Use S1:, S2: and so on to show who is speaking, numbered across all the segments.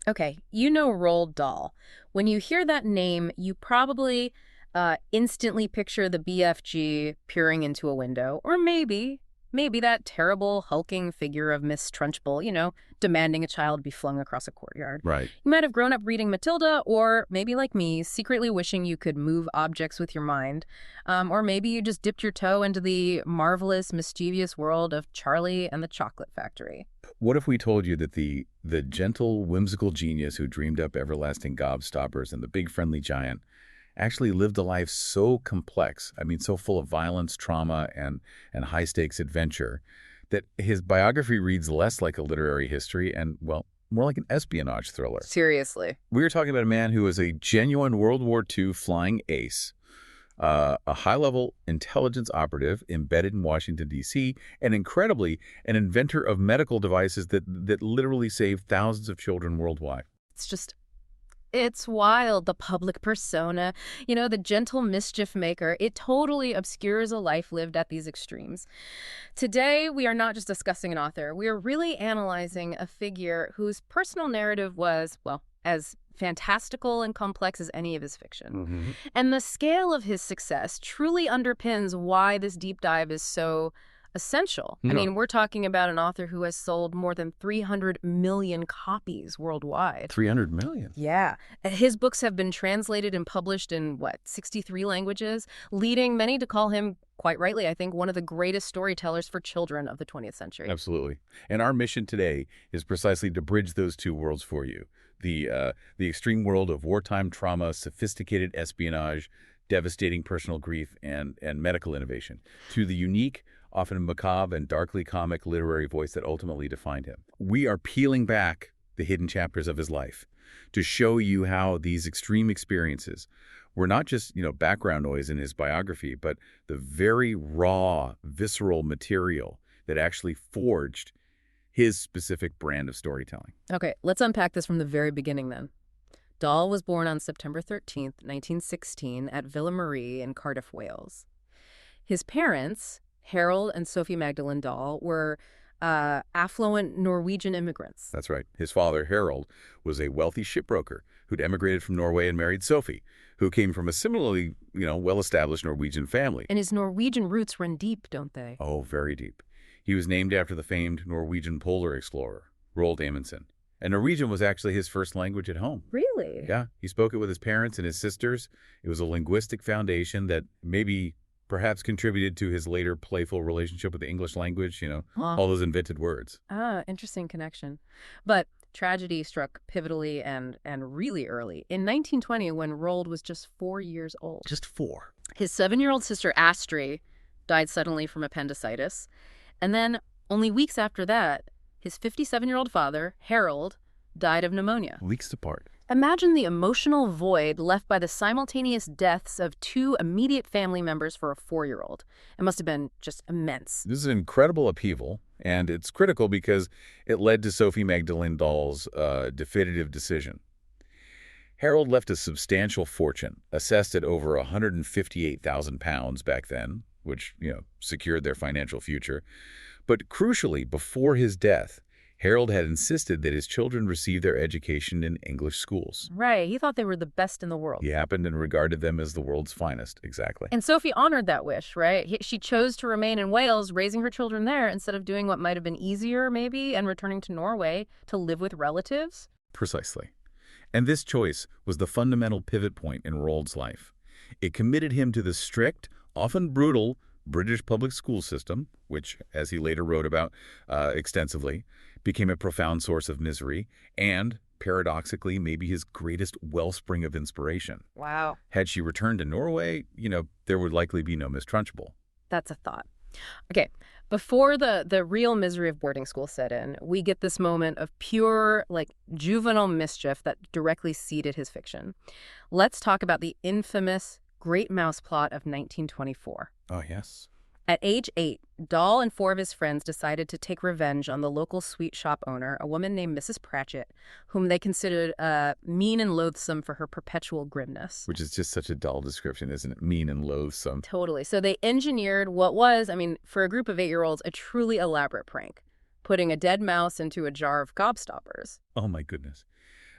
S1: Okay, you know Roald Dahl. When you hear that name, you probably instantly picture the BFG peering into a window, or maybe that terrible hulking figure of Miss Trunchbull, demanding a child be flung across a courtyard.
S2: Right.
S1: You might have grown up reading Matilda, or maybe like me, secretly wishing you could move objects with your mind. Or maybe you just dipped your toe into the marvelous, mischievous world of Charlie and the Chocolate Factory.
S2: What if we told you that the gentle, whimsical genius who dreamed up everlasting gobstoppers and the big friendly giant actually lived a life so complex, I mean, so full of violence, trauma, and high-stakes adventure, that his biography reads less like a literary history and, well, more like an espionage thriller.
S1: Seriously.
S2: We are talking about a man who was a genuine World War II flying ace, a high-level intelligence operative embedded in Washington, D.C., and incredibly, an inventor of medical devices that literally saved thousands of children worldwide.
S1: It's wild, the public persona, the gentle mischief maker. It totally obscures a life lived at these extremes. Today, we are not just discussing an author. We are really analyzing a figure whose personal narrative was, well, as fantastical and complex as any of his fiction. And the scale of his success truly underpins why this deep dive is so essential. I mean, we're talking about an author who has sold more than 300 million copies worldwide.
S2: 300 million?
S1: Yeah. His books have been translated and published in, 63 languages, leading many to call him, quite rightly, I think, one of the greatest storytellers for children of the 20th century.
S2: Absolutely. And our mission today is precisely to bridge those two worlds for you. The extreme world of wartime trauma, sophisticated espionage, devastating personal grief, and medical innovation, to the unique, often macabre and darkly comic literary voice that ultimately defined him. We are peeling back the hidden chapters of his life to show you how these extreme experiences were not just, background noise in his biography, but the very raw, visceral material that actually forged his specific brand of storytelling.
S1: Okay, let's unpack this from the very beginning then. Dahl was born on September 13th, 1916 at Villa Marie in Cardiff, Wales. His parents, Harold and Sophie Magdalene Dahl, were affluent Norwegian immigrants.
S2: That's right. His father, Harold, was a wealthy shipbroker who'd emigrated from Norway and married Sophie, who came from a similarly, well-established Norwegian family.
S1: And his Norwegian roots run deep, don't they?
S2: Oh, very deep. He was named after the famed Norwegian polar explorer, Roald Amundsen. And Norwegian was actually his first language at home.
S1: Really?
S2: Yeah, he spoke it with his parents and his sisters. It was a linguistic foundation that perhaps contributed to his later playful relationship with the English language, all those invented words.
S1: Interesting connection. But tragedy struck pivotally and really early. In 1920, when Roald was just 4 years old.
S2: Just 4.
S1: His 7-year-old sister, Astrid, died suddenly from appendicitis. And then, only weeks after that, his 57-year-old father, Harold, died of pneumonia.
S2: Weeks apart.
S1: Imagine the emotional void left by the simultaneous deaths of 2 immediate family members for a 4-year-old. It must have been just immense.
S2: This is an incredible upheaval, and it's critical because it led to Sophie Magdalene Dahl's definitive decision. Harold left a substantial fortune, assessed at over £158,000 back then, which, secured their financial future. But crucially, before his death, Harold had insisted that his children receive their education in English schools.
S1: Right. He thought they were the best in the world.
S2: He happened and regarded them as the world's finest. Exactly.
S1: And Sophie honored that wish, right? She chose to remain in Wales, raising her children there, instead of doing what might have been easier, maybe, and returning to Norway to live with relatives.
S2: Precisely. And this choice was the fundamental pivot point in Roald's life. It committed him to the strict, often brutal, British public school system, which, as he later wrote about extensively, became a profound source of misery and, paradoxically, maybe his greatest wellspring of inspiration.
S1: Wow.
S2: Had she returned to Norway, there would likely be no Miss Trunchbull.
S1: That's a thought. Okay, before the real misery of boarding school set in, we get this moment of pure, juvenile mischief that directly seeded his fiction. Let's talk about the infamous Great Mouse Plot of 1924.
S2: Oh, yes.
S1: At age 8, Dahl and 4 of his friends decided to take revenge on the local sweet shop owner, a woman named Mrs. Pratchett, whom they considered mean and loathsome for her perpetual grimness.
S2: Which is just such a dull description, isn't it? Mean and loathsome.
S1: Totally. So they engineered what was, for a group of 8-year-olds, a truly elaborate prank, putting a dead mouse into a jar of gobstoppers.
S2: Oh, my goodness.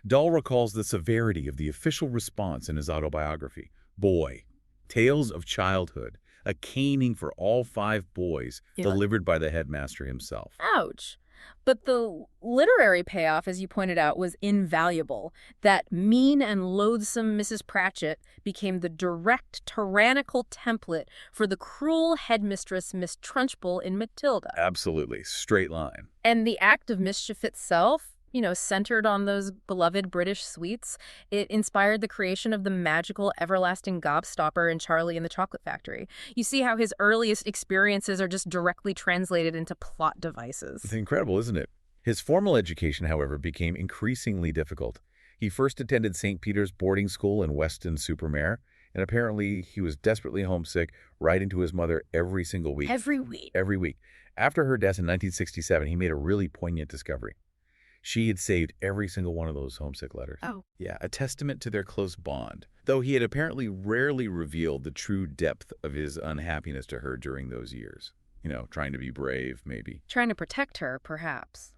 S2: Dahl recalls the severity of the official response in his autobiography, Boy, Tales of Childhood, a caning for all 5 boys
S1: Yeah.
S2: delivered by the headmaster himself.
S1: Ouch. But the literary payoff, as you pointed out, was invaluable. That mean and loathsome Mrs. Pratchett became the direct, tyrannical template for the cruel headmistress Miss Trunchbull in Matilda.
S2: Absolutely. Straight line.
S1: And the act of mischief itself, centered on those beloved British sweets, it inspired the creation of the magical, everlasting gobstopper in Charlie and the Chocolate Factory. You see how his earliest experiences are just directly translated into plot devices.
S2: It's incredible, isn't it? His formal education, however, became increasingly difficult. He first attended St. Peter's boarding school in Weston-super-Mare, and apparently he was desperately homesick, writing to his mother every single week.
S1: Every week.
S2: Every week. After her death in 1967, he made a really poignant discovery. She had saved every single one of those homesick letters.
S1: Oh.
S2: Yeah, a testament to their close bond, though he had apparently rarely revealed the true depth of his unhappiness to her during those years. Trying to be brave, maybe.
S1: Trying to protect her, perhaps.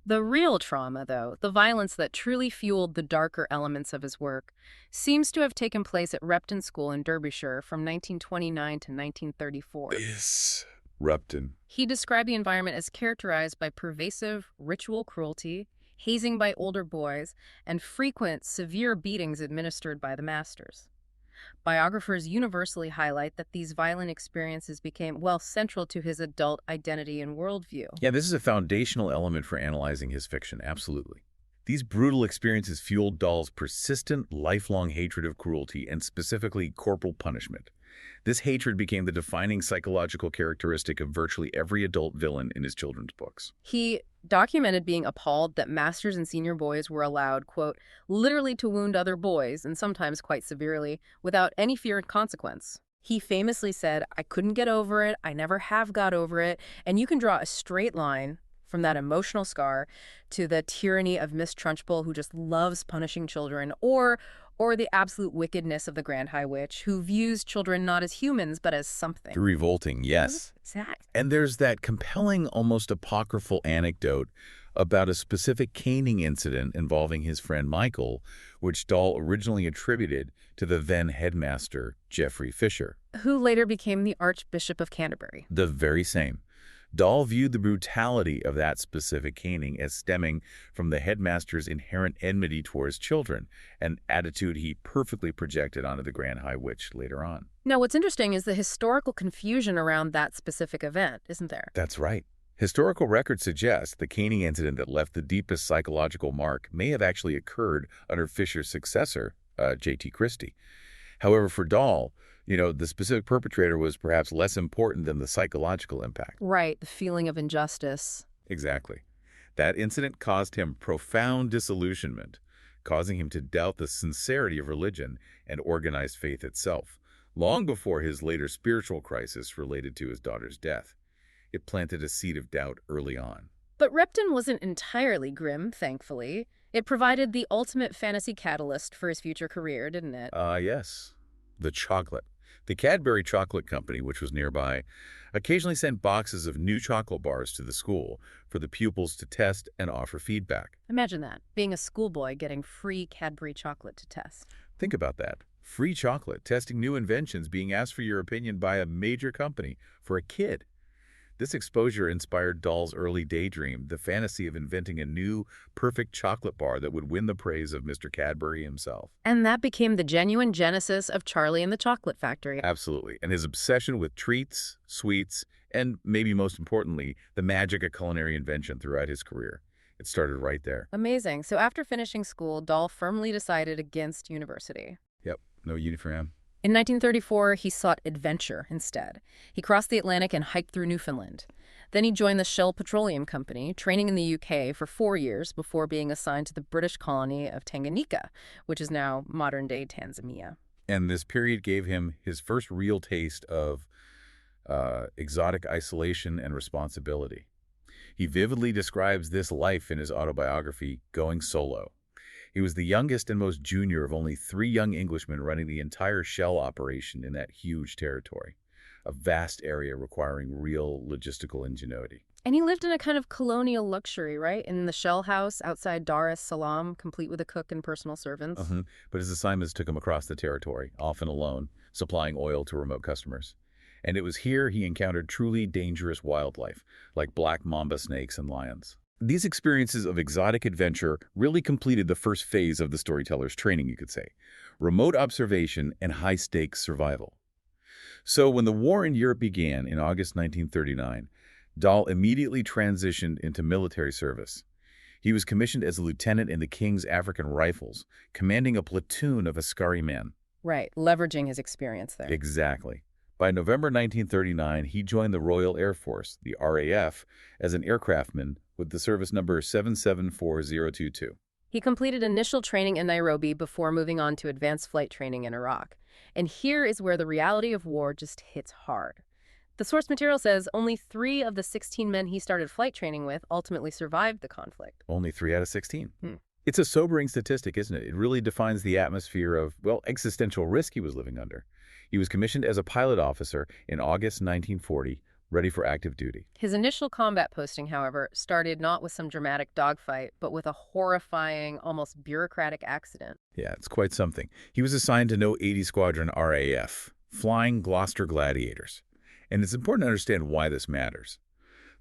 S1: The real trauma, though, the violence that truly fueled the darker elements of his work, seems to have taken place at Repton School in Derbyshire from 1929 to 1934.
S2: Yes. Repton.
S1: He described the environment as characterized by pervasive ritual cruelty, hazing by older boys, and frequent severe beatings administered by the masters. Biographers universally highlight that these violent experiences became, central to his adult identity and worldview.
S2: Yeah, this is a foundational element for analyzing his fiction, absolutely. These brutal experiences fueled Dahl's persistent, lifelong hatred of cruelty and specifically corporal punishment. This hatred became the defining psychological characteristic of virtually every adult villain in his children's books.
S1: He documented being appalled that masters and senior boys were allowed, quote, literally to wound other boys, and sometimes quite severely, without any fear and consequence. He famously said, I couldn't get over it, I never have got over it, and you can draw a straight line from that emotional scar to the tyranny of Miss Trunchbull, who just loves punishing children, or the absolute wickedness of the Grand High Witch, who views children not as humans, but as something.
S2: Revolting, yes.
S1: Exactly.
S2: And there's that compelling, almost apocryphal anecdote about a specific caning incident involving his friend Michael, which Dahl originally attributed to the then headmaster, Geoffrey Fisher.
S1: Who later became the Archbishop of Canterbury.
S2: The very same. Dahl viewed the brutality of that specific caning as stemming from the headmaster's inherent enmity towards children, an attitude he perfectly projected onto the Grand High Witch later on.
S1: Now, what's interesting is the historical confusion around that specific event, isn't there?
S2: That's right. Historical records suggest the caning incident that left the deepest psychological mark may have actually occurred under Fisher's successor, J.T. Christie. However, for Dahl, the specific perpetrator was perhaps less important than the psychological impact.
S1: Right, the feeling of injustice.
S2: Exactly. That incident caused him profound disillusionment, causing him to doubt the sincerity of religion and organized faith itself, long before his later spiritual crisis related to his daughter's death. It planted a seed of doubt early on.
S1: But Repton wasn't entirely grim, thankfully. It provided the ultimate fantasy catalyst for his future career, didn't it?
S2: Yes. The chocolate. The Cadbury Chocolate Company, which was nearby, occasionally sent boxes of new chocolate bars to the school for the pupils to test and offer feedback.
S1: Imagine that, being a schoolboy getting free Cadbury chocolate to test.
S2: Think about that. Free chocolate, testing new inventions, being asked for your opinion by a major company for a kid. This exposure inspired Dahl's early daydream, the fantasy of inventing a new, perfect chocolate bar that would win the praise of Mr. Cadbury himself.
S1: And that became the genuine genesis of Charlie and the Chocolate Factory.
S2: Absolutely. And his obsession with treats, sweets, and maybe most importantly, the magic of culinary invention throughout his career. It started right there.
S1: Amazing. So after finishing school, Dahl firmly decided against university.
S2: Yep, no uniform.
S1: In 1934, he sought adventure instead. He crossed the Atlantic and hiked through Newfoundland. Then he joined the Shell Petroleum Company, training in the UK for 4 years before being assigned to the British colony of Tanganyika, which is now modern-day Tanzania.
S2: And this period gave him his first real taste of exotic isolation and responsibility. He vividly describes this life in his autobiography, Going Solo. He was the youngest and most junior of only 3 young Englishmen running the entire Shell operation in that huge territory, a vast area requiring real logistical ingenuity.
S1: And he lived in a kind of colonial luxury, right? In the shell house outside Dar es Salaam, complete with a cook and personal servants.
S2: But his assignments took him across the territory, often alone, supplying oil to remote customers. And it was here he encountered truly dangerous wildlife, like black mamba snakes and lions. These experiences of exotic adventure really completed the first phase of the storyteller's training, you could say. Remote observation and high-stakes survival. So when the war in Europe began in August 1939, Dahl immediately transitioned into military service. He was commissioned as a lieutenant in the King's African Rifles, commanding a platoon of Askari men.
S1: Right, leveraging his experience there.
S2: Exactly. By November 1939, he joined the Royal Air Force, the RAF, as an aircraftman with the service number 774022.
S1: He completed initial training in Nairobi before moving on to advanced flight training in Iraq. And here is where the reality of war just hits hard. The source material says only 3 of the 16 men he started flight training with ultimately survived the conflict.
S2: Only 3 out of 16. It's a sobering statistic, isn't it? It really defines the atmosphere of, well, existential risk he was living under. He was commissioned as a pilot officer in August 1940, ready for active duty.
S1: His initial combat posting, however, started not with some dramatic dogfight, but with a horrifying, almost bureaucratic accident.
S2: Yeah, it's quite something. He was assigned to No. 80 Squadron RAF, Flying Gloucester Gladiators. And it's important to understand why this matters.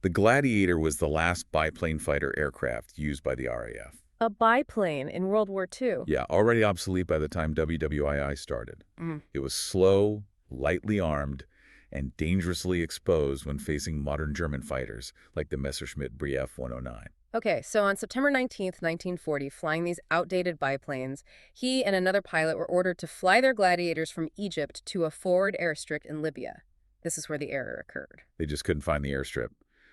S2: The Gladiator was the last biplane fighter aircraft used by the RAF.
S1: A biplane in World War II.
S2: Yeah, already obsolete by the time WWII started. It was slow, lightly armed, and dangerously exposed when facing modern German fighters like the Messerschmitt Bf 109.
S1: Okay, so on September 19th, 1940, flying these outdated biplanes, he and another pilot were ordered to fly their Gladiators from Egypt to a forward airstrip in Libya. This is where the error occurred.
S2: They just couldn't find the airstrip.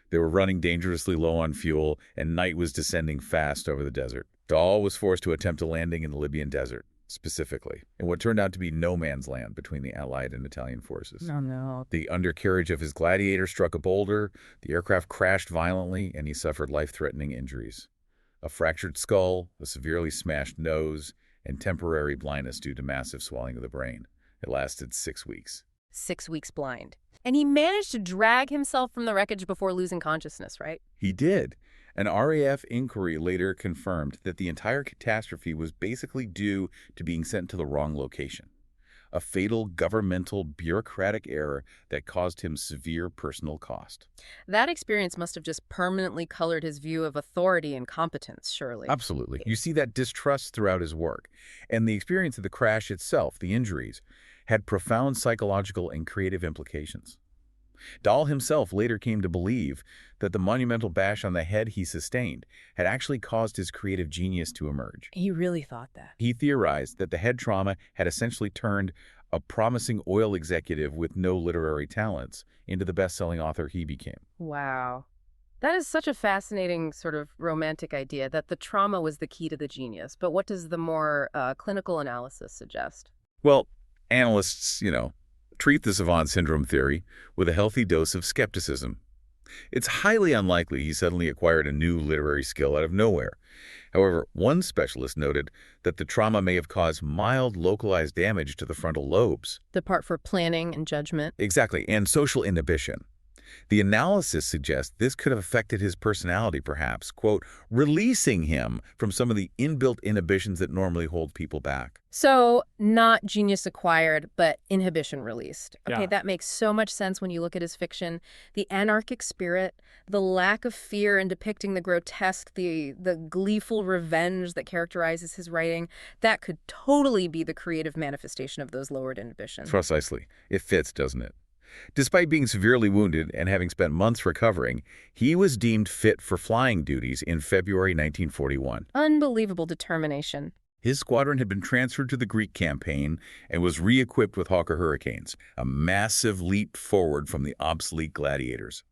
S2: They were running dangerously low on fuel, and night was descending fast over the desert. Dahl was forced to attempt a landing in the Libyan desert, specifically, in what turned out to be no man's land between the Allied and Italian forces.
S1: Oh, no.
S2: The undercarriage of his Gladiator struck a boulder, the aircraft crashed violently, and he suffered life-threatening injuries. A fractured skull, a severely smashed nose, and temporary blindness due to massive swelling of the brain. It lasted 6 weeks.
S1: 6 weeks blind. And he managed to drag himself from the wreckage before losing consciousness, right?
S2: He did. An RAF inquiry later confirmed that the entire catastrophe was basically due to being sent to the wrong location. A fatal governmental bureaucratic error that caused him severe personal cost.
S1: That experience must have just permanently colored his view of authority and competence, surely.
S2: Absolutely. You see that distrust throughout his work. And the experience of the crash itself, the injuries, had profound psychological and creative implications. Dahl himself later came to believe that the monumental bash on the head he sustained had actually caused his creative genius to emerge.
S1: He really thought that.
S2: He theorized that the head trauma had essentially turned a promising oil executive with no literary talents into the best-selling author he became.
S1: Wow. That is such a fascinating sort of romantic idea that the trauma was the key to the genius. But what does the more clinical analysis suggest?
S2: Well, analysts, treat the savant syndrome theory with a healthy dose of skepticism. It's highly unlikely he suddenly acquired a new literary skill out of nowhere. However, one specialist noted that the trauma may have caused mild localized damage to the frontal lobes.
S1: The part for planning and judgment.
S2: Exactly, and social inhibition. The analysis suggests this could have affected his personality, perhaps, quote, releasing him from some of the inbuilt inhibitions that normally hold people back.
S1: So not genius acquired, but inhibition released. Okay,
S2: Yeah.
S1: That makes so much sense when you look at his fiction. The anarchic spirit, the lack of fear in depicting the grotesque, the gleeful revenge that characterizes his writing, that could totally be the creative manifestation of those lowered inhibitions.
S2: Precisely. It fits, doesn't it? Despite being severely wounded and having spent months recovering, he was deemed fit for flying duties in February 1941.
S1: Unbelievable determination.
S2: His squadron had been transferred to the Greek campaign and was re-equipped with Hawker Hurricanes, a massive leap forward from the obsolete Gladiators.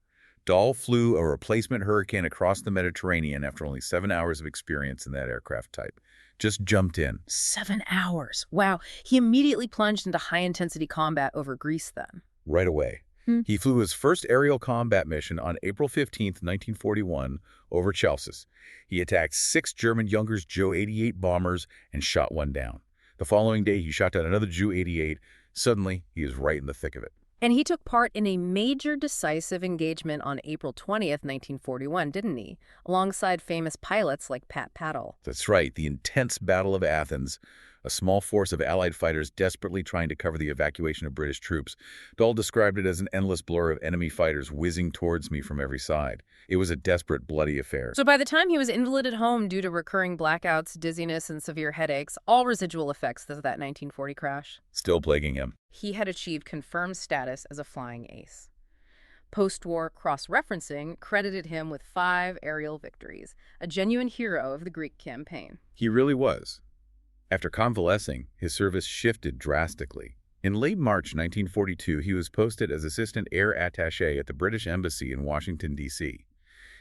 S2: Dahl flew a replacement Hurricane across the Mediterranean after only 7 hours of experience in that aircraft type. Just jumped in.
S1: 7 hours. Wow. He immediately plunged into high-intensity combat over Greece then.
S2: Right away. He flew his first aerial combat mission on April 15, 1941, over Chalcis. He attacked 6 German Junkers Ju-88 bombers and shot one down. The following day, he shot down another Ju-88. Suddenly, he is right in the thick of it.
S1: And he took part in a major decisive engagement on April 20th, 1941, didn't he? Alongside famous pilots like Pat Paddle.
S2: That's right, the intense Battle of Athens, a small force of Allied fighters desperately trying to cover the evacuation of British troops. Dahl described it as an endless blur of enemy fighters whizzing towards me from every side. It was a desperate, bloody affair.
S1: So by the time he was invalided home due to recurring blackouts, dizziness, and severe headaches, all residual effects of that 1940 crash,
S2: Still plaguing him.
S1: he had achieved confirmed status as a flying ace. Post-war cross-referencing credited him with 5 aerial victories, a genuine hero of the Greek campaign.
S2: He really was. After convalescing, his service shifted drastically. In late March 1942, he was posted as Assistant Air Attaché at the British Embassy in Washington, D.C.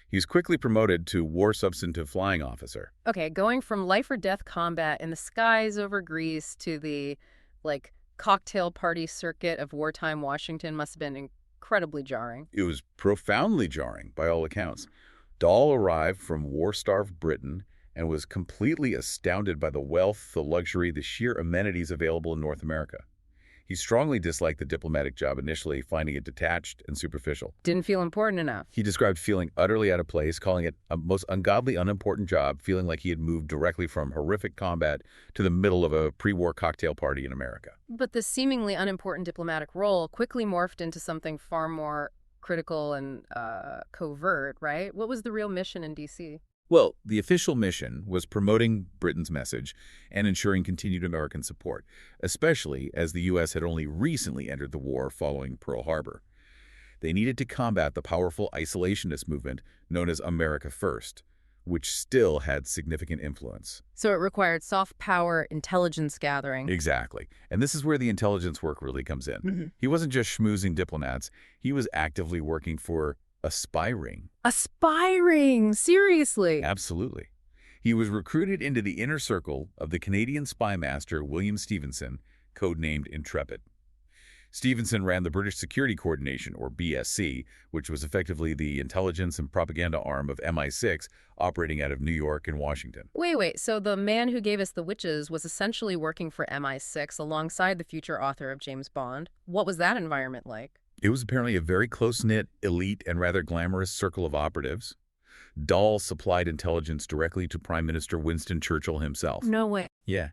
S2: He was quickly promoted to War Substantive Flying Officer.
S1: Okay, going from life-or-death combat in the skies over Greece to the, cocktail party circuit of wartime Washington must have been incredibly jarring.
S2: It was profoundly jarring, by all accounts. Dahl arrived from war-starved Britain and was completely astounded by the wealth, the luxury, the sheer amenities available in North America. He strongly disliked the diplomatic job initially, finding it detached and superficial.
S1: Didn't feel important enough.
S2: He described feeling utterly out of place, calling it a most ungodly, unimportant job, feeling like he had moved directly from horrific combat to the middle of a pre-war cocktail party in America.
S1: But the seemingly unimportant diplomatic role quickly morphed into something far more critical and covert, right? What was the real mission in D.C.?
S2: Well, the official mission was promoting Britain's message and ensuring continued American support, especially as the U.S. had only recently entered the war following Pearl Harbor. They needed to combat the powerful isolationist movement known as America First, which still had significant influence.
S1: So it required soft power, intelligence gathering.
S2: Exactly. And this is where the intelligence work really comes in. He wasn't just schmoozing diplomats. He was actively working for aspiring.
S1: Aspiring! Seriously?
S2: Absolutely. He was recruited into the inner circle of the Canadian spy master William Stevenson, codenamed Intrepid. Stevenson ran the British Security Coordination, or BSC, which was effectively the intelligence and propaganda arm of MI6, operating out of New York and Washington.
S1: Wait, so the man who gave us the witches was essentially working for MI6 alongside the future author of James Bond. What was that environment like?
S2: It was apparently a very close-knit, elite, and rather glamorous circle of operatives. Dahl supplied intelligence directly to Prime Minister Winston Churchill himself.
S1: No way.
S2: Yeah.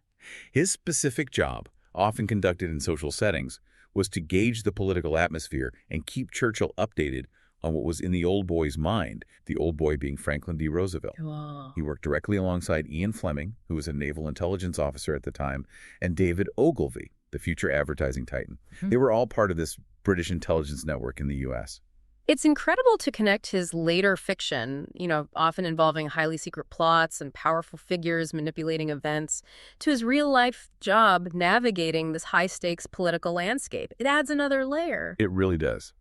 S2: His specific job, often conducted in social settings, was to gauge the political atmosphere and keep Churchill updated on what was in the old boy's mind, the old boy being Franklin D. Roosevelt.
S1: Wow.
S2: He worked directly alongside Ian Fleming, who was a naval intelligence officer at the time, and David Ogilvy, the future advertising titan. They were all part of this British intelligence network in the U.S.
S1: It's incredible to connect his later fiction, often involving highly secret plots and powerful figures manipulating events, to his real-life job navigating this high-stakes political landscape. It adds another layer.
S2: It really does.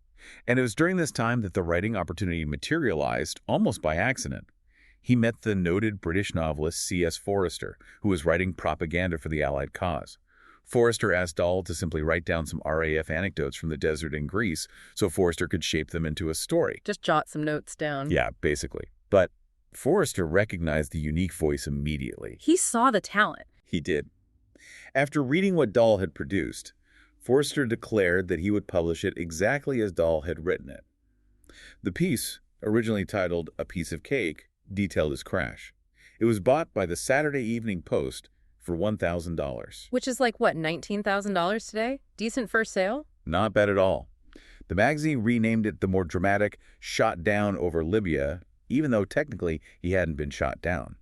S2: And it was during this time that the writing opportunity materialized almost by accident. He met the noted British novelist C.S. Forester, who was writing propaganda for the Allied cause. Forester asked Dahl to simply write down some RAF anecdotes from the desert in Greece so Forester could shape them into a story.
S1: Just jot some notes down.
S2: Yeah, basically. But Forester recognized the unique voice immediately.
S1: He saw the talent.
S2: He did. After reading what Dahl had produced, Forster declared that he would publish it exactly as Dahl had written it. The piece, originally titled A Piece of Cake, detailed his crash. It was bought by the Saturday Evening Post for $1,000.
S1: Which is like, what, $19,000 today? Decent first sale?
S2: Not bad at all. The magazine renamed it the more dramatic Shot Down over Libya, even though technically he hadn't been shot down.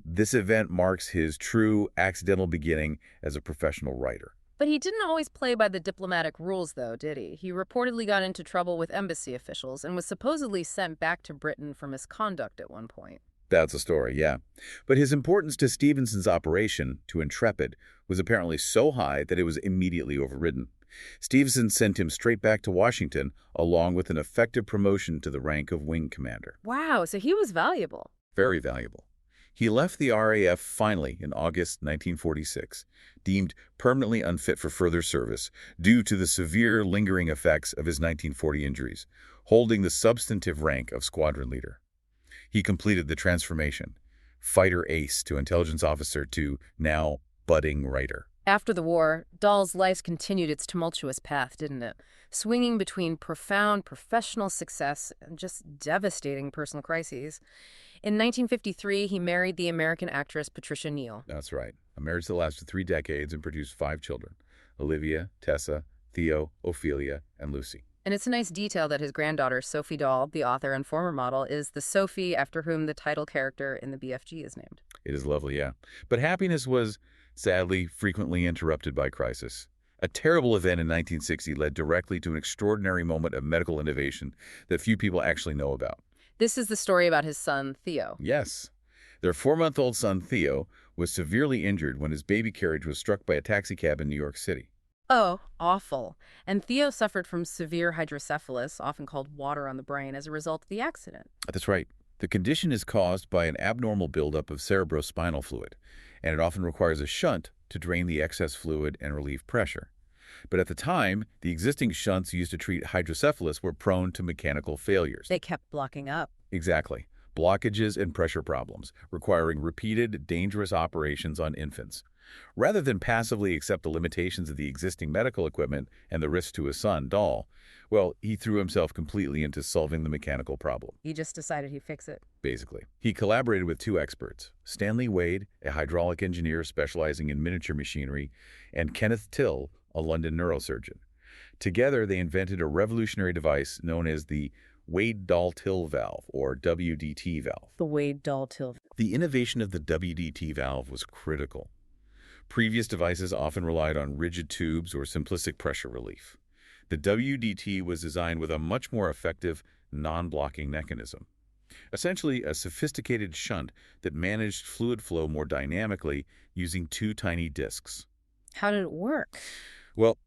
S2: This event marks his true accidental beginning as a professional writer.
S1: But he didn't always play by the diplomatic rules, though, did he? He reportedly got into trouble with embassy officials and was supposedly sent back to Britain for misconduct at one point.
S2: That's a story, yeah. But his importance to Stevenson's operation, to Intrepid, was apparently so high that it was immediately overridden. Stevenson sent him straight back to Washington, along with an effective promotion to the rank of wing commander.
S1: Wow, so he was valuable.
S2: Very valuable. He left the RAF finally in August 1946, deemed permanently unfit for further service due to the severe lingering effects of his 1940 injuries, holding the substantive rank of squadron leader. He completed the transformation, fighter ace to intelligence officer to now budding writer.
S1: After the war, Dahl's life continued its tumultuous path, didn't it? Swinging between profound professional success and just devastating personal crises. In 1953, he married the American actress Patricia Neal.
S2: That's right. A marriage that lasted 3 decades and produced 5 children: Olivia, Tessa, Theo, Ophelia, and Lucy.
S1: And it's a nice detail that his granddaughter, Sophie Dahl, the author and former model, is the Sophie after whom the title character in the BFG is named.
S2: It is lovely, yeah. But happiness was, sadly, frequently interrupted by crisis. A terrible event in 1960 led directly to an extraordinary moment of medical innovation that few people actually know about.
S1: This is the story about his son, Theo.
S2: Yes. Their 4-month-old son, Theo, was severely injured when his baby carriage was struck by a taxicab in New York City.
S1: Oh, awful. And Theo suffered from severe hydrocephalus, often called water on the brain, as a result of the accident.
S2: That's right. The condition is caused by an abnormal buildup of cerebrospinal fluid, and it often requires a shunt to drain the excess fluid and relieve pressure. But at the time, the existing shunts used to treat hydrocephalus were prone to mechanical failures.
S1: They kept blocking up.
S2: Exactly. Blockages and pressure problems, requiring repeated, dangerous operations on infants. Rather than passively accept the limitations of the existing medical equipment and the risks to his son, Dahl, well, he threw himself completely into solving the mechanical problem.
S1: He just decided he'd fix it.
S2: Basically. He collaborated with 2 experts, Stanley Wade, a hydraulic engineer specializing in miniature machinery, and Kenneth Till, a London neurosurgeon. Together, they invented a revolutionary device known as the Wade-Dahl-Till valve, or WDT valve.
S1: The Wade-Dahl-Till.
S2: The innovation of the WDT valve was critical. Previous devices often relied on rigid tubes or simplistic pressure relief. The WDT was designed with a much more effective, non-blocking mechanism. Essentially, a sophisticated shunt that managed fluid flow more dynamically using 2 tiny discs.
S1: How did it work?
S2: Well,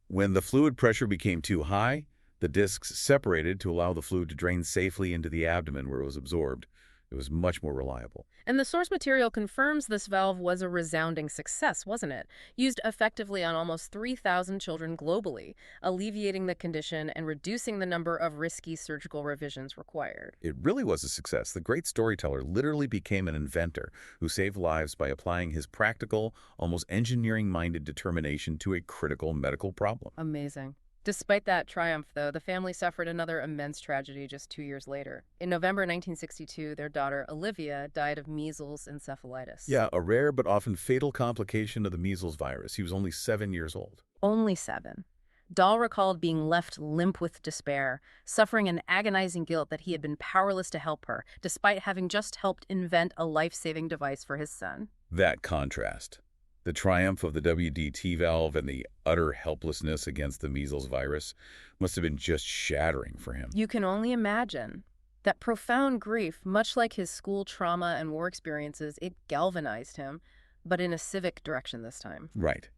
S2: when the fluid pressure became too high, the discs separated to allow the fluid to drain safely into the abdomen where it was absorbed. It was much more reliable.
S1: And the source material confirms this valve was a resounding success, wasn't it? Used effectively on almost 3,000 children globally, alleviating the condition and reducing the number of risky surgical revisions required.
S2: It really was a success. The great storyteller literally became an inventor who saved lives by applying his practical, almost engineering-minded determination to a critical medical problem.
S1: Amazing. Despite that triumph, though, the family suffered another immense tragedy just 2 years later. In November 1962, their daughter, Olivia, died of measles encephalitis.
S2: Yeah, a rare but often fatal complication of the measles virus. He was only 7 years old.
S1: Only 7. Dahl recalled being left limp with despair, suffering an agonizing guilt that he had been powerless to help her, despite having just helped invent a life-saving device for his son.
S2: That contrast. The triumph of the WDT valve and the utter helplessness against the measles virus must have been just shattering for him.
S1: You can only imagine. That profound grief, much like his school trauma and war experiences, it galvanized him, but in a civic direction this time.
S2: Right.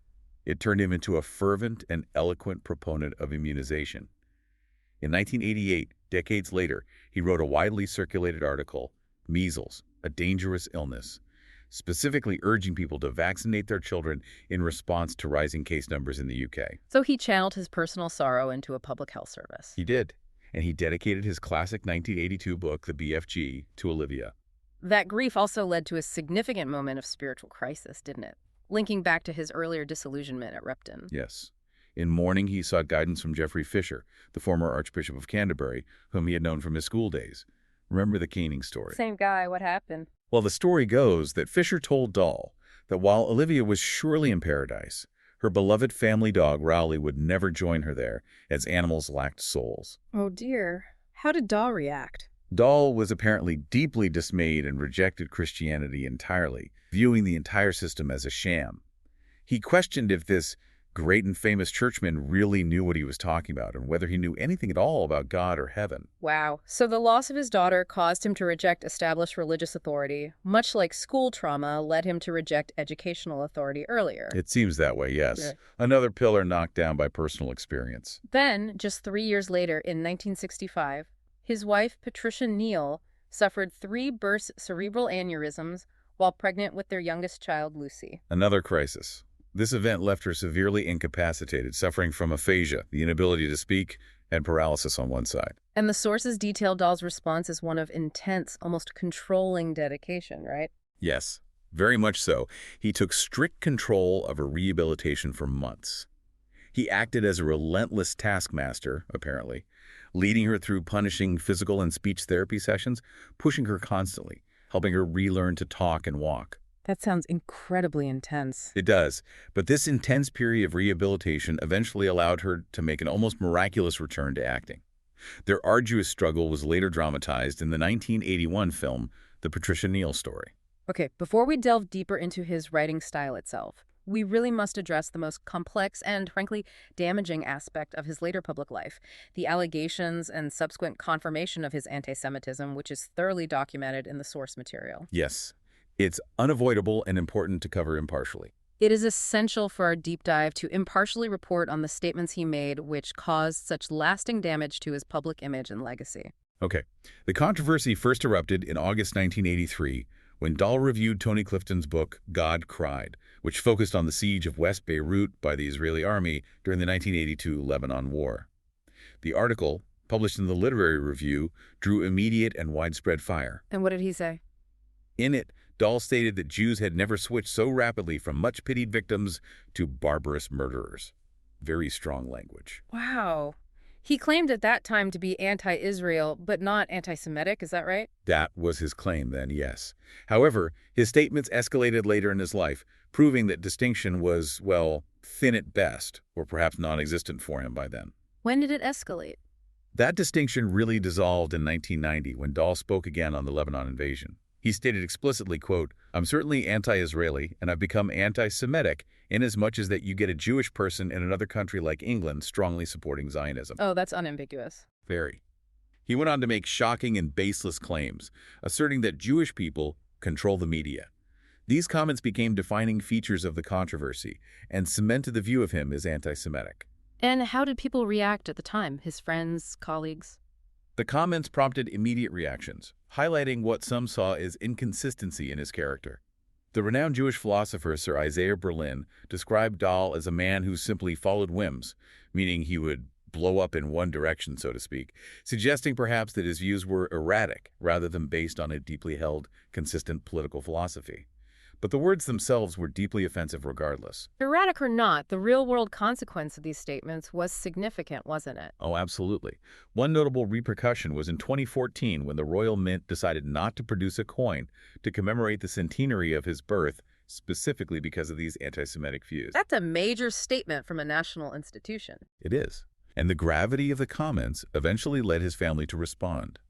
S2: It turned him into a fervent and eloquent proponent of immunization. In 1988, decades later, he wrote a widely circulated article, Measles, a Dangerous Illness, specifically urging people to vaccinate their children in response to rising case numbers in the UK.
S1: So he channeled his personal sorrow into a public health service.
S2: He did, and he dedicated his classic 1982 book, The BFG, to Olivia.
S1: That grief also led to a significant moment of spiritual crisis, didn't it? Linking back to his earlier disillusionment at Repton.
S2: Yes. In mourning, he sought guidance from Geoffrey Fisher, the former Archbishop of Canterbury, whom he had known from his school days. Remember the caning story?
S1: Same guy, what happened?
S2: Well, the story goes that Fisher told Dahl that while Olivia was surely in paradise, her beloved family dog, Rowley, would never join her there, as animals lacked souls.
S1: Oh dear. How did Dahl react?
S2: Dahl was apparently deeply dismayed and rejected Christianity entirely, viewing the entire system as a sham. He questioned if this great and famous churchman really knew what he was talking about and whether he knew anything at all about God or heaven.
S1: Wow. So the loss of his daughter caused him to reject established religious authority, much like school trauma led him to reject educational authority earlier.
S2: It seems that way, yes.
S1: Yeah.
S2: Another pillar knocked down by personal experience.
S1: Then, just 3 years later, in 1965, his wife, Patricia Neal, suffered 3 burst cerebral aneurysms while pregnant with their youngest child, Lucy.
S2: Another crisis. This event left her severely incapacitated, suffering from aphasia, the inability to speak, and paralysis on one side.
S1: And the sources detail Dahl's response as one of intense, almost controlling dedication, right?
S2: Yes. Very much so. He took strict control of her rehabilitation for months. He acted as a relentless taskmaster, apparently, leading her through punishing physical and speech therapy sessions, pushing her constantly, helping her relearn to talk and walk.
S1: That sounds incredibly intense.
S2: It does, but this intense period of rehabilitation eventually allowed her to make an almost miraculous return to acting. Their arduous struggle was later dramatized in the 1981 film, The Patricia Neal Story.
S1: Okay, before we delve deeper into his writing style itself, we really must address the most complex and, frankly, damaging aspect of his later public life, the allegations and subsequent confirmation of his anti-Semitism, which is thoroughly documented in the source material.
S2: Yes, it's unavoidable and important to cover impartially.
S1: It is essential for our deep dive to impartially report on the statements he made which caused such lasting damage to his public image and legacy.
S2: Okay, the controversy first erupted in August 1983 when Dahl reviewed Tony Clifton's book, God Cried, which focused on the siege of West Beirut by the Israeli army during the 1982 Lebanon War. The article, published in the Literary Review, drew immediate and widespread fire.
S1: And what did he say?
S2: In it, Dahl stated that Jews had never switched so rapidly from much-pitied victims to barbarous murderers. Very strong language.
S1: Wow. He claimed at that time to be anti-Israel, but not anti-Semitic, is that right?
S2: That was his claim then, yes. However, his statements escalated later in his life, proving that distinction was, well, thin at best, or perhaps non-existent for him by then.
S1: When did it escalate?
S2: That distinction really dissolved in 1990 when Dahl spoke again on the Lebanon invasion. He stated explicitly, quote, "I'm certainly anti-Israeli, and I've become anti-Semitic inasmuch as that you get a Jewish person in another country like England strongly supporting Zionism."
S1: Oh, that's unambiguous.
S2: Very. He went on to make shocking and baseless claims, asserting that Jewish people control the media. These comments became defining features of the controversy and cemented the view of him as anti-Semitic.
S1: And how did people react at the time? His friends, colleagues?
S2: The comments prompted immediate reactions, highlighting what some saw as inconsistency in his character. The renowned Jewish philosopher Sir Isaiah Berlin described Dahl as a man who simply followed whims, meaning he would blow up in one direction, so to speak, suggesting perhaps that his views were erratic rather than based on a deeply held, consistent political philosophy. But the words themselves were deeply offensive regardless.
S1: Erratic or not, the real-world consequence of these statements was significant, wasn't it?
S2: Oh, absolutely. One notable repercussion was in 2014 when the Royal Mint decided not to produce a coin to commemorate the centenary of his birth, specifically because of these anti-Semitic views.
S1: That's a major statement from a national institution.
S2: It is. And the gravity of the comments eventually led his family to respond.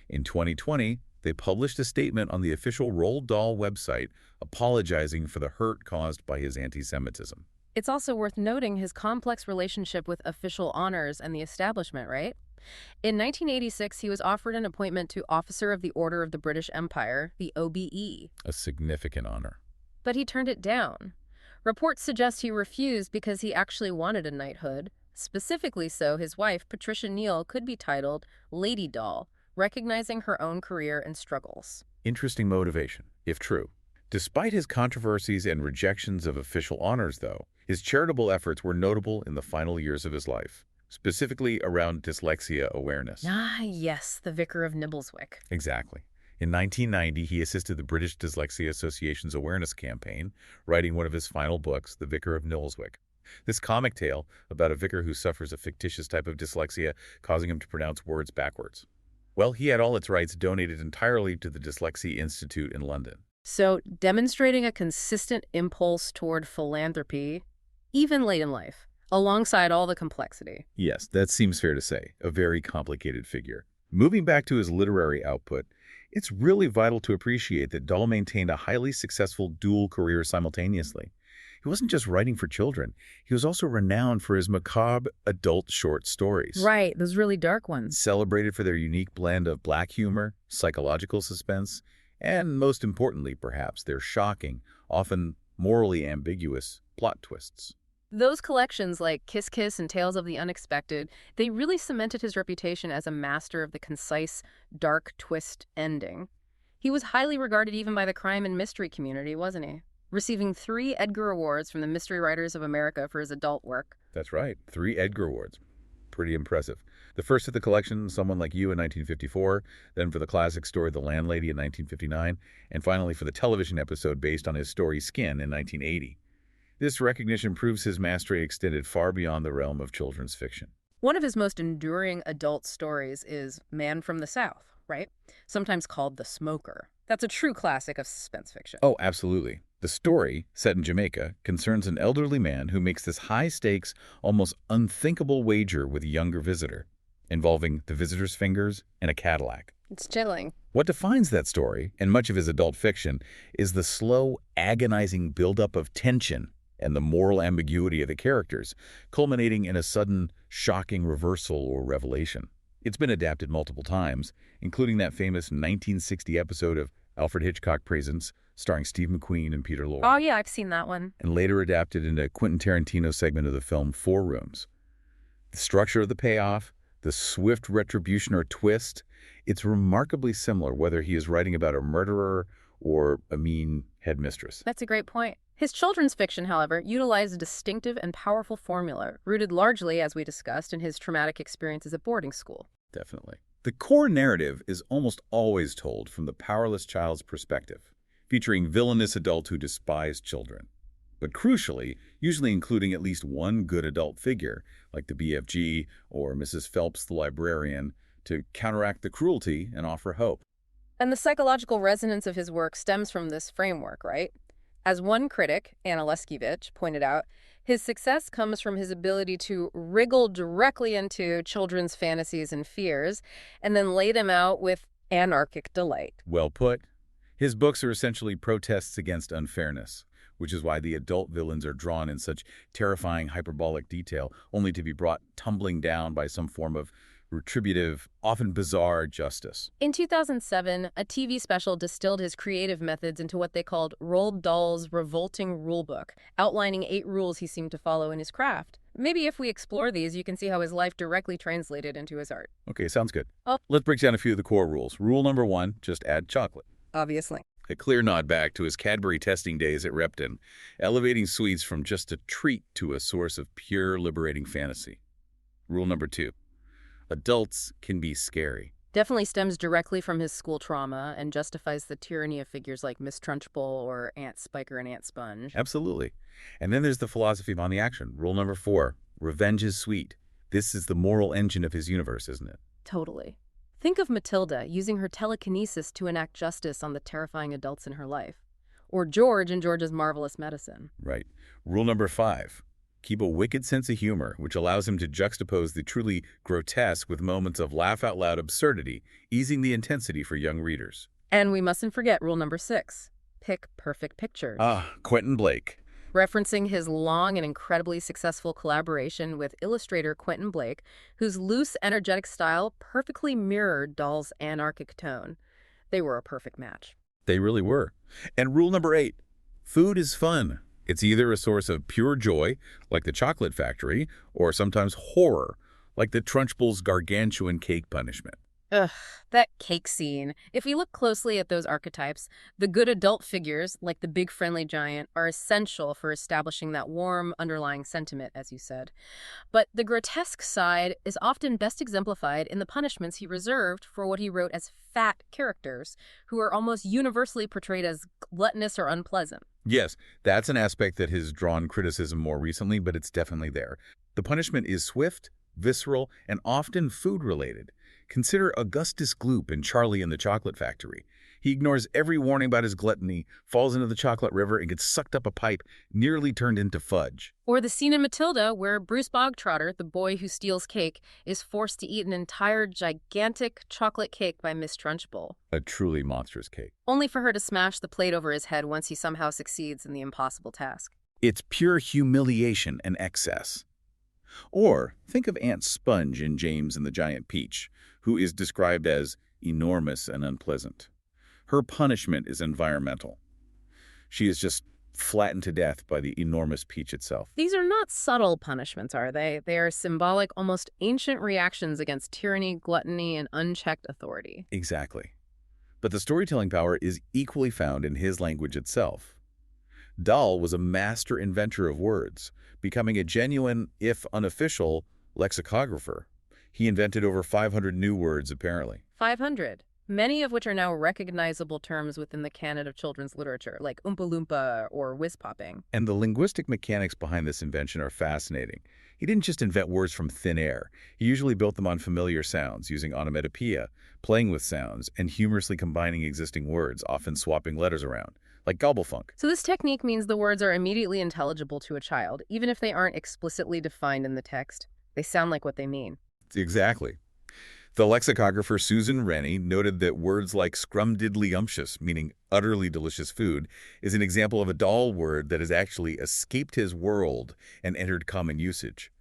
S2: In 2020, they published a statement on the official Roald Dahl website apologizing for the hurt caused by his anti-Semitism.
S1: It's also worth noting his complex relationship with official honors and the establishment, right? In 1986, he was offered an appointment to Officer of the Order of the British Empire, the OBE.
S2: A significant honor.
S1: But he turned it down. Reports suggest he refused because he actually wanted a knighthood. Specifically so, his wife, Patricia Neal, could be titled Lady Dahl, recognizing her own career and struggles.
S2: Interesting motivation, if true. Despite his controversies and rejections of official honors, though, his charitable efforts were notable in the final years of his life, specifically around dyslexia awareness.
S1: Ah, yes, the Vicar of Nibbleswick.
S2: Exactly. In 1990, he assisted the British Dyslexia Association's awareness campaign, writing one of his final books, The Vicar of Nibbleswick. This comic tale about a vicar who suffers a fictitious type of dyslexia, causing him to pronounce words backwards. Well, he had all its rights donated entirely to the Dyslexia Institute in London.
S1: So, demonstrating a consistent impulse toward philanthropy, even late in life, alongside all the complexity.
S2: Yes, that seems fair to say. A very complicated figure. Moving back to his literary output, it's really vital to appreciate that Dahl maintained a highly successful dual career simultaneously. He wasn't just writing for children. He was also renowned for his macabre adult short stories.
S1: Right, those really dark ones.
S2: Celebrated for their unique blend of black humor, psychological suspense, and most importantly, perhaps, their shocking, often morally ambiguous plot twists.
S1: Those collections like Kiss Kiss and Tales of the Unexpected, they really cemented his reputation as a master of the concise, dark twist ending. He was highly regarded even by the crime and mystery community, wasn't he? Receiving 3 Edgar Awards from the Mystery Writers of America for his adult work.
S2: That's right, 3 Edgar Awards. Pretty impressive. The first of the collection, Someone Like You in 1954, then for the classic story The Landlady in 1959, and finally for the television episode based on his story Skin in 1980. This recognition proves his mastery extended far beyond the realm of children's fiction.
S1: One of his most enduring adult stories is Man from the South, right? Sometimes called The Smoker. That's a true classic of suspense fiction.
S2: Oh, absolutely. The story, set in Jamaica, concerns an elderly man who makes this high-stakes, almost unthinkable wager with a younger visitor, involving the visitor's fingers and a Cadillac.
S1: It's chilling.
S2: What defines that story, and much of his adult fiction, is the slow, agonizing buildup of tension and the moral ambiguity of the characters, culminating in a sudden, shocking reversal or revelation. It's been adapted multiple times, including that famous 1960 episode of Alfred Hitchcock Presents, starring Steve McQueen and Peter Lorre.
S1: Oh, yeah, I've seen that one.
S2: And later adapted into Quentin Tarantino's segment of the film Four Rooms. The structure of the payoff, the swift retribution or twist, it's remarkably similar whether he is writing about a murderer or a mean headmistress.
S1: That's a great point. His children's fiction, however, utilized a distinctive and powerful formula, rooted largely, as we discussed, in his traumatic experiences at boarding school.
S2: Definitely. The core narrative is almost always told from the powerless child's perspective, featuring villainous adults who despise children. But crucially, usually including at least one good adult figure, like the BFG or Mrs. Phelps the librarian, to counteract the cruelty and offer hope.
S1: And the psychological resonance of his work stems from this framework, right? As one critic, Anna Leskiewicz, pointed out, his success comes from his ability to wriggle directly into children's fantasies and fears, and then lay them out with anarchic delight.
S2: Well put. His books are essentially protests against unfairness, which is why the adult villains are drawn in such terrifying hyperbolic detail, only to be brought tumbling down by some form of retributive, often bizarre justice.
S1: In 2007, a TV special distilled his creative methods into what they called Roald Dahl's revolting rulebook, outlining 8 rules he seemed to follow in his craft. Maybe if we explore these, you can see how his life directly translated into his art.
S2: Okay, sounds good.
S1: Oh.
S2: Let's break down a few of the core rules. Rule number 1, just add chocolate.
S1: Obviously.
S2: A clear nod back to his Cadbury testing days at Repton, elevating sweets from just a treat to a source of pure, liberating fantasy. Rule number 2. Adults can be scary.
S1: Definitely stems directly from his school trauma and justifies the tyranny of figures like Miss Trunchbull or Aunt Spiker and Aunt Sponge.
S2: Absolutely. And then there's the philosophy of on the action. Rule number 4, revenge is sweet. This is the moral engine of his universe, isn't it?
S1: Totally. Think of Matilda using her telekinesis to enact justice on the terrifying adults in her life. Or George in George's Marvelous Medicine.
S2: Right. Rule number 5, keep a wicked sense of humor, which allows him to juxtapose the truly grotesque with moments of laugh-out-loud absurdity, easing the intensity for young readers.
S1: And we mustn't forget rule number 6, pick perfect pictures.
S2: Ah, Quentin Blake.
S1: Referencing his long and incredibly successful collaboration with illustrator Quentin Blake, whose loose, energetic style perfectly mirrored Dahl's anarchic tone. They were a perfect match.
S2: They really were. And rule number 8, food is fun. It's either a source of pure joy, like the chocolate factory, or sometimes horror, like the Trunchbull's gargantuan cake punishment.
S1: Ugh, that cake scene. If we look closely at those archetypes, the good adult figures, like the big friendly giant, are essential for establishing that warm underlying sentiment, as you said. But the grotesque side is often best exemplified in the punishments he reserved for what he wrote as fat characters, who are almost universally portrayed as gluttonous or unpleasant.
S2: Yes, that's an aspect that has drawn criticism more recently, but it's definitely there. The punishment is swift, visceral, and often food-related. Consider Augustus Gloop in Charlie and the Chocolate Factory. He ignores every warning about his gluttony, falls into the chocolate river, and gets sucked up a pipe, nearly turned into fudge.
S1: Or the scene in Matilda where Bruce Bogtrotter, the boy who steals cake, is forced to eat an entire gigantic chocolate cake by Miss Trunchbull.
S2: A truly monstrous cake.
S1: Only for her to smash the plate over his head once he somehow succeeds in the impossible task.
S2: It's pure humiliation and excess. Or think of Aunt Sponge in James and the Giant Peach, who is described as enormous and unpleasant. Her punishment is environmental. She is just flattened to death by the enormous peach itself.
S1: These are not subtle punishments, are they? They are symbolic, almost ancient reactions against tyranny, gluttony, and unchecked authority.
S2: Exactly. But the storytelling power is equally found in his language itself. Dahl was a master inventor of words, becoming a genuine, if unofficial, lexicographer. He invented over 500 new words, apparently.
S1: 500, many of which are now recognizable terms within the canon of children's literature, like Oompa Loompa or whiz-popping.
S2: And the linguistic mechanics behind this invention are fascinating. He didn't just invent words from thin air. He usually built them on familiar sounds, using onomatopoeia, playing with sounds, and humorously combining existing words, often swapping letters around, like gobblefunk.
S1: So this technique means the words are immediately intelligible to a child, even if they aren't explicitly defined in the text. They sound like what they mean.
S2: Exactly. The lexicographer Susan Rennie noted that words like scrumdiddlyumptious, meaning utterly delicious food, is an example of a Dahl word that has actually escaped his world and entered common usage.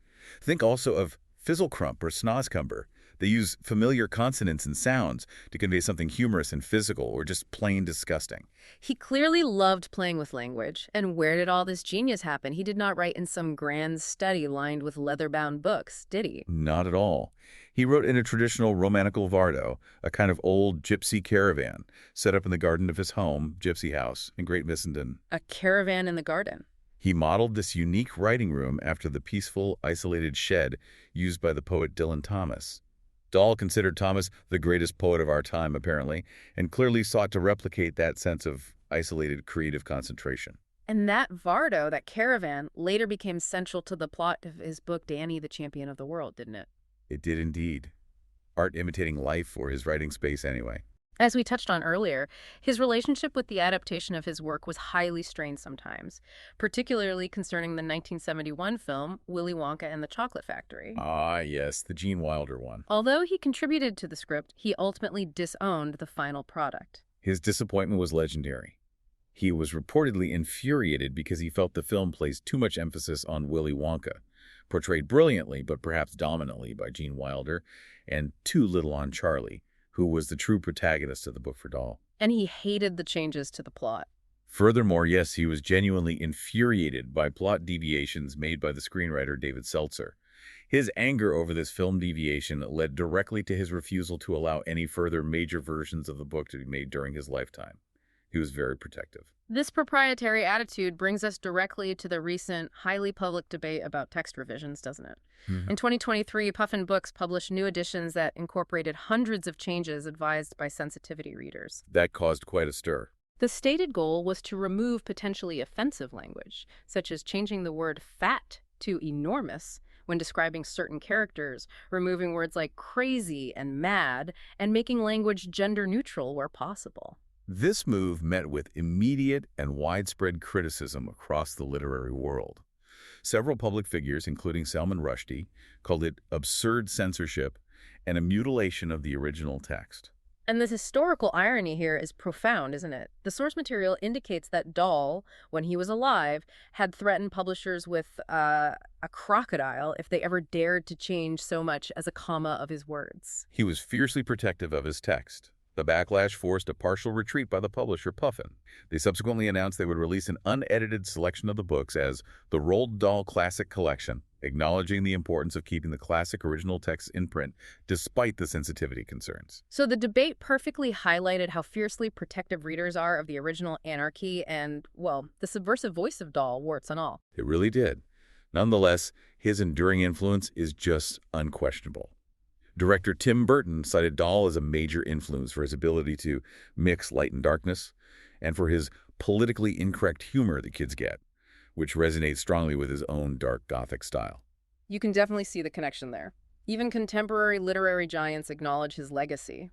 S2: Think also of fizzlecrump or snozcumber. They use familiar consonants and sounds to convey something humorous and physical or just plain disgusting.
S1: He clearly loved playing with language. And where did all this genius happen? He did not write in some grand study lined with leather-bound books, did he?
S2: Not at all. He wrote in a traditional Romanical vardo, a kind of old gypsy caravan, set up in the garden of his home, Gypsy House, in Great Missenden.
S1: A caravan in the garden.
S2: He modeled this unique writing room after the peaceful, isolated shed used by the poet Dylan Thomas. Dahl considered Thomas the greatest poet of our time, apparently, and clearly sought to replicate that sense of isolated creative concentration.
S1: And that Vardo, that caravan, later became central to the plot of his book, Danny, the Champion of the World, didn't it?
S2: It did indeed. Art imitating life, or his writing space anyway.
S1: As we touched on earlier, his relationship with the adaptation of his work was highly strained sometimes, particularly concerning the 1971 film Willy Wonka and the Chocolate Factory.
S2: Ah, yes, the Gene Wilder one.
S1: Although he contributed to the script, he ultimately disowned the final product.
S2: His disappointment was legendary. He was reportedly infuriated because he felt the film placed too much emphasis on Willy Wonka, portrayed brilliantly but perhaps dominantly by Gene Wilder, and too little on Charlie, who was the true protagonist of the book for Dahl.
S1: And he hated the changes to the plot.
S2: Furthermore, yes, he was genuinely infuriated by plot deviations made by the screenwriter David Seltzer. His anger over this film deviation led directly to his refusal to allow any further major versions of the book to be made during his lifetime. He was very protective.
S1: This proprietary attitude brings us directly to the recent, highly public debate about text revisions, doesn't it? In 2023, Puffin Books published new editions that incorporated hundreds of changes advised by sensitivity readers.
S2: That caused quite a stir.
S1: The stated goal was to remove potentially offensive language, such as changing the word fat to enormous when describing certain characters, removing words like crazy and mad, and making language gender neutral where possible.
S2: This move met with immediate and widespread criticism across the literary world. Several public figures, including Salman Rushdie, called it absurd censorship and a mutilation of the original text.
S1: And the historical irony here is profound, isn't it? The source material indicates that Dahl, when he was alive, had threatened publishers with a crocodile if they ever dared to change so much as a comma of his words.
S2: He was fiercely protective of his text. The backlash forced a partial retreat by the publisher Puffin. They subsequently announced they would release an unedited selection of the books as the Roald Dahl Classic Collection, acknowledging the importance of keeping the classic original text in print despite the sensitivity concerns.
S1: So the debate perfectly highlighted how fiercely protective readers are of the original anarchy and, well, the subversive voice of Dahl, warts and all.
S2: It really did. Nonetheless, his enduring influence is just unquestionable. Director Tim Burton cited Dahl as a major influence for his ability to mix light and darkness, and for his politically incorrect humor the kids get, which resonates strongly with his own dark Gothic style.
S1: You can definitely see the connection there. Even contemporary literary giants acknowledge his legacy.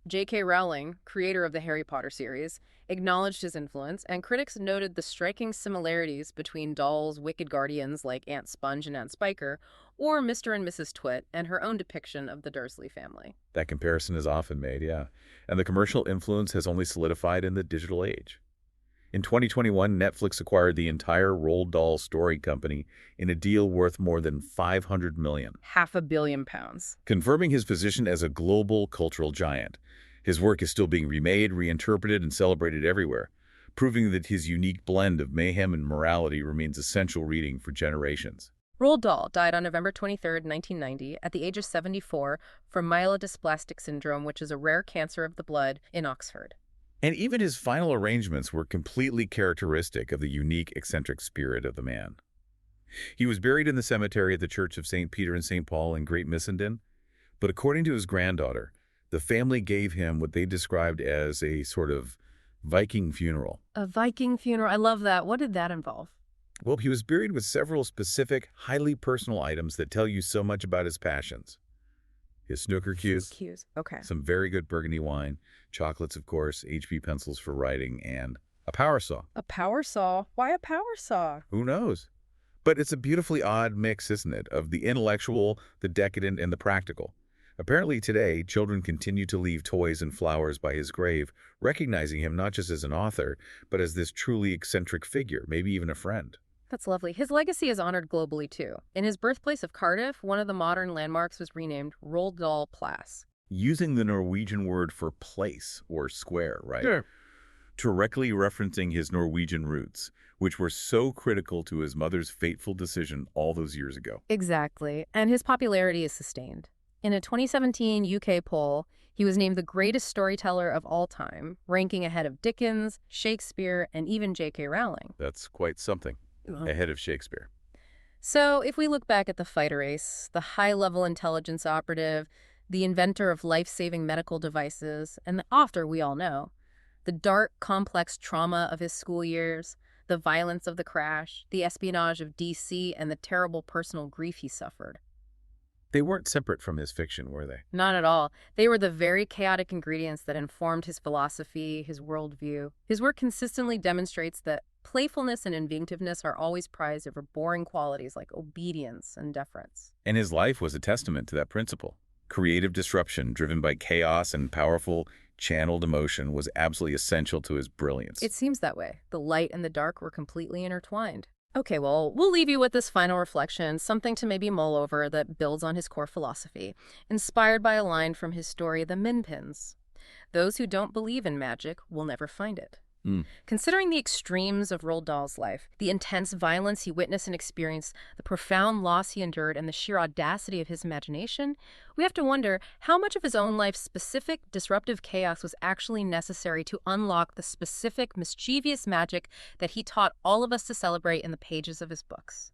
S1: J.K. Rowling, creator of the Harry Potter series, acknowledged his influence, and critics noted the striking similarities between Dahl's wicked guardians like Aunt Sponge and Aunt Spiker, or Mr. and Mrs. Twit, and her own depiction of the Dursley family.
S2: That comparison is often made, yeah. And the commercial influence has only solidified in the digital age. In 2021, Netflix acquired the entire Roald Dahl story company in a deal worth more than $500 million.
S1: £500 million.
S2: Confirming his position as a global cultural giant. His work is still being remade, reinterpreted, and celebrated everywhere, proving that his unique blend of mayhem and morality remains essential reading for generations.
S1: Roald Dahl died on November 23, 1990, at the age of 74 from myelodysplastic syndrome, which is a rare cancer of the blood, in Oxford.
S2: And even his final arrangements were completely characteristic of the unique, eccentric spirit of the man. He was buried in the cemetery at the Church of St. Peter and St. Paul in Great Missenden. But according to his granddaughter, the family gave him what they described as a sort of Viking funeral.
S1: A Viking funeral. I love that. What did that involve?
S2: Well, he was buried with several specific, highly personal items that tell you so much about his passions. His snooker cues,
S1: Cues. Okay.
S2: some very good burgundy wine, chocolates, of course, HB pencils for writing, and a power saw.
S1: A power saw. Why a power saw?
S2: Who knows? But it's a beautifully odd mix, isn't it, of the intellectual, the decadent, and the practical. Apparently today, children continue to leave toys and flowers by his grave, recognizing him not just as an author, but as this truly eccentric figure, maybe even a friend.
S1: That's lovely. His legacy is honored globally, too. In his birthplace of Cardiff, one of the modern landmarks was renamed Roald Dahl Place.
S2: Using the Norwegian word for place, or square, right?
S1: Sure.
S2: Directly referencing his Norwegian roots, which were so critical to his mother's fateful decision all those years ago.
S1: Exactly. And his popularity is sustained. In a 2017 UK poll, he was named the greatest storyteller of all time, ranking ahead of Dickens, Shakespeare, and even J.K. Rowling.
S2: That's quite something, ahead of Shakespeare.
S1: So if we look back at the fighter ace, the high-level intelligence operative, the inventor of life-saving medical devices, and the author we all know, the dark, complex trauma of his school years, the violence of the crash, the espionage of D.C., and the terrible personal grief he suffered.
S2: They weren't separate from his fiction, were they?
S1: Not at all. They were the very chaotic ingredients that informed his philosophy, his worldview. His work consistently demonstrates that playfulness and inventiveness are always prized over boring qualities like obedience and deference.
S2: And his life was a testament to that principle. Creative disruption driven by chaos and powerful, channeled emotion was absolutely essential to his brilliance.
S1: It seems that way. The light and the dark were completely intertwined. Okay, well, we'll leave you with this final reflection, something to maybe mull over that builds on his core philosophy, inspired by a line from his story, The Minpins. Those who don't believe in magic will never find it. Considering the extremes of Roald Dahl's life, the intense violence he witnessed and experienced, the profound loss he endured, and the sheer audacity of his imagination, we have to wonder how much of his own life's specific disruptive chaos was actually necessary to unlock the specific mischievous magic that he taught all of us to celebrate in the pages of his books.